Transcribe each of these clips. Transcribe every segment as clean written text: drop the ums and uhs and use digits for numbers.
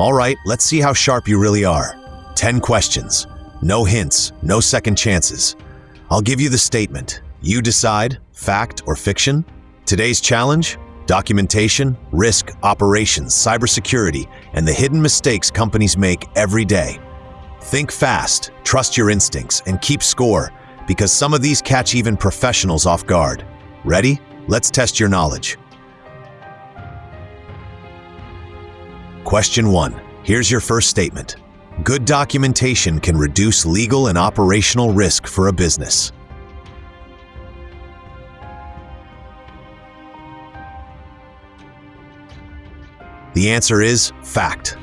All right, let's see how sharp you really are. 10 questions. No hints, no second chances. I'll give you the statement. You decide, fact or fiction. Today's challenge? Documentation, risk, operations, cybersecurity, and the hidden mistakes companies make every day. Think fast, trust your instincts, and keep score, because some of these catch even professionals off guard. Ready? Let's test your knowledge. Question 1. Here's your first statement. Good documentation can reduce legal and operational risk for a business. The answer is fact.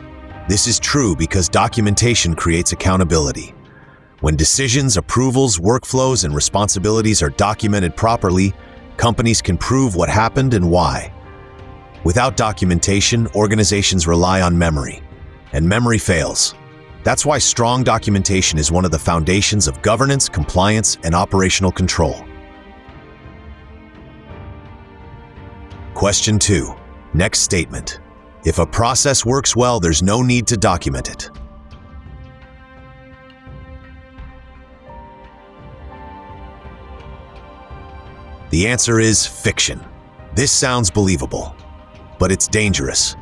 This is true because documentation creates accountability. When decisions, approvals, workflows, and responsibilities are documented properly, companies can prove what happened and why. Without documentation, organizations rely on memory, and memory fails. That's why strong documentation is one of the foundations of governance, compliance, and operational control. Question 2. Next statement. If a process works well, there's no need to document it. The answer is fiction. This sounds believable, but it's dangerous.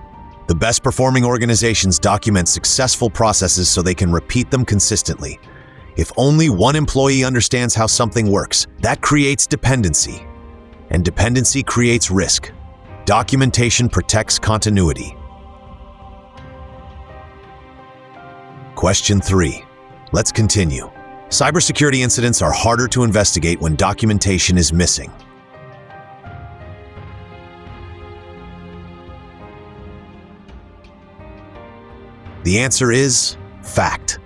The best performing organizations document successful processes so they can repeat them consistently. If only one employee understands how something works, that creates dependency. And dependency creates risk. Documentation protects continuity. Question 3. Let's continue. Cybersecurity incidents are harder to investigate when documentation is missing. The answer is fact.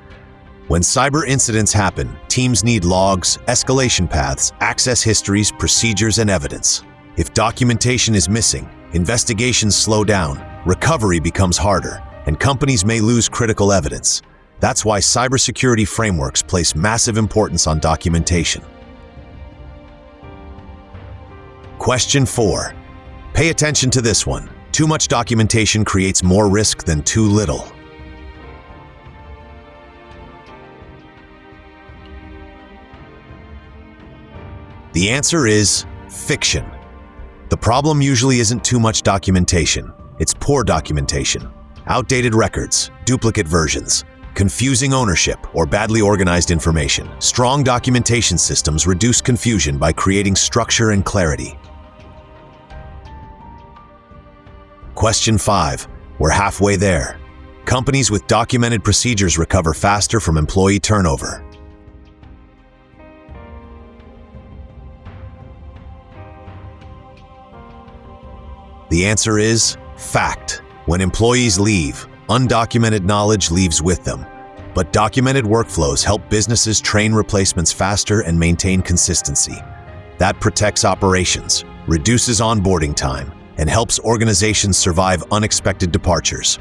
When cyber incidents happen, teams need logs, escalation paths, access histories, procedures, and evidence. If documentation is missing, investigations slow down, recovery becomes harder, and companies may lose critical evidence. That's why cybersecurity frameworks place massive importance on documentation. Question 4. Pay attention to this one. Too much documentation creates more risk than too little. The answer is fiction. The problem usually isn't too much documentation. It's poor documentation. Outdated records, duplicate versions, confusing ownership, or badly organized information. Strong documentation systems reduce confusion by creating structure and clarity. Question 5. We're halfway there. Companies with documented procedures recover faster from employee turnover. The answer is fact. When employees leave, undocumented knowledge leaves with them. But documented workflows help businesses train replacements faster and maintain consistency. That protects operations, reduces onboarding time, and helps organizations survive unexpected departures.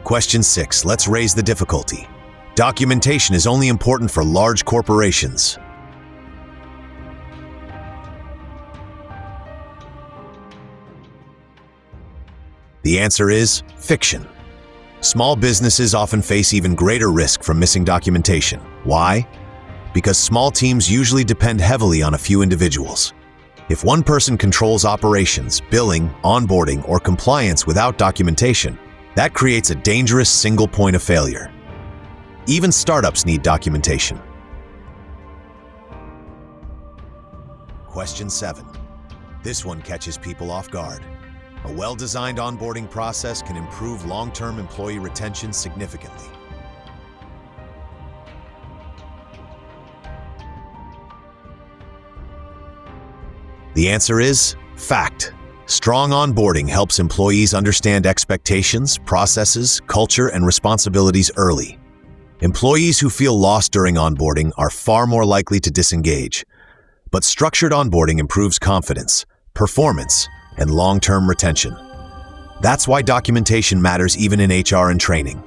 Question 6. Let's raise the difficulty. Documentation is only important for large corporations. The answer is fiction. Small businesses often face even greater risk from missing documentation. Why? Because small teams usually depend heavily on a few individuals. If one person controls operations, billing, onboarding, or compliance without documentation, that creates a dangerous single point of failure. Even startups need documentation. Question 7. This one catches people off guard. A well-designed onboarding process can improve long-term employee retention significantly. The answer is fact. Strong onboarding helps employees understand expectations, processes, culture, and responsibilities early. Employees who feel lost during onboarding are far more likely to disengage. But structured onboarding improves confidence, performance, and long-term retention. That's why documentation matters even in HR and training.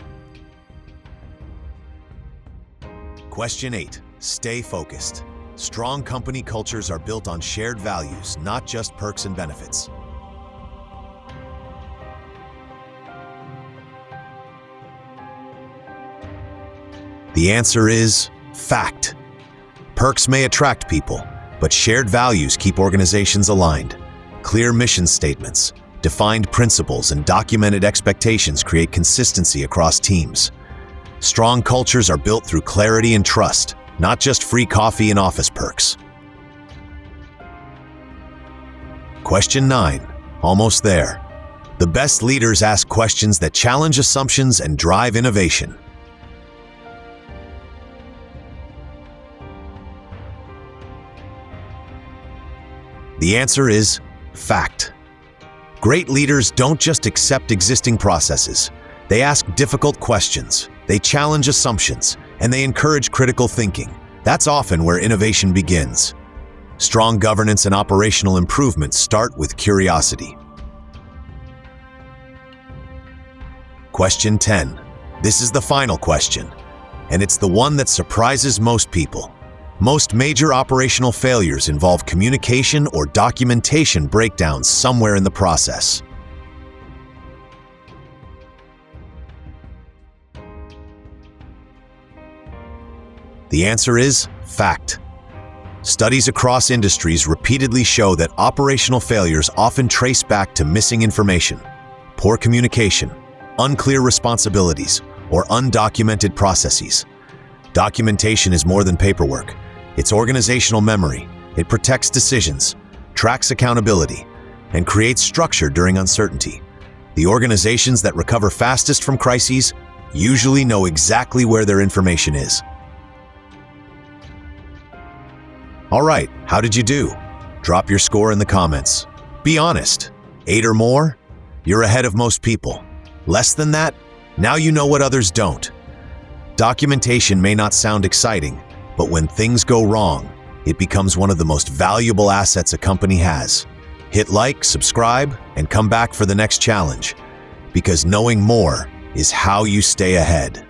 Question 8. Stay focused. Strong company cultures are built on shared values, not just perks and benefits. The answer is fact. Perks may attract people, but shared values keep organizations aligned. Clear mission statements, defined principles, and documented expectations create consistency across teams. Strong cultures are built through clarity and trust, not just free coffee and office perks. Question 9. Almost there. The best leaders ask questions that challenge assumptions and drive innovation. The answer is fact. Great leaders don't just accept existing processes. They ask difficult questions, they challenge assumptions, and they encourage critical thinking. That's often where innovation begins. Strong governance and operational improvement start with curiosity. Question 10. This is the final question, and it's the one that surprises most people. Most major operational failures involve communication or documentation breakdowns somewhere in the process. The answer is fact. Studies across industries repeatedly show that operational failures often trace back to missing information, poor communication, unclear responsibilities, or undocumented processes. Documentation is more than paperwork. It's organizational memory. It protects decisions, tracks accountability, and creates structure during uncertainty. The organizations that recover fastest from crises usually know exactly where their information is. All right, how did you do? Drop your score in the comments. Be honest. 8 or more? You're ahead of most people. Less than that? Now you know what others don't. Documentation may not sound exciting, but when things go wrong, it becomes one of the most valuable assets a company has. Hit like, subscribe, and come back for the next challenge, because knowing more is how you stay ahead.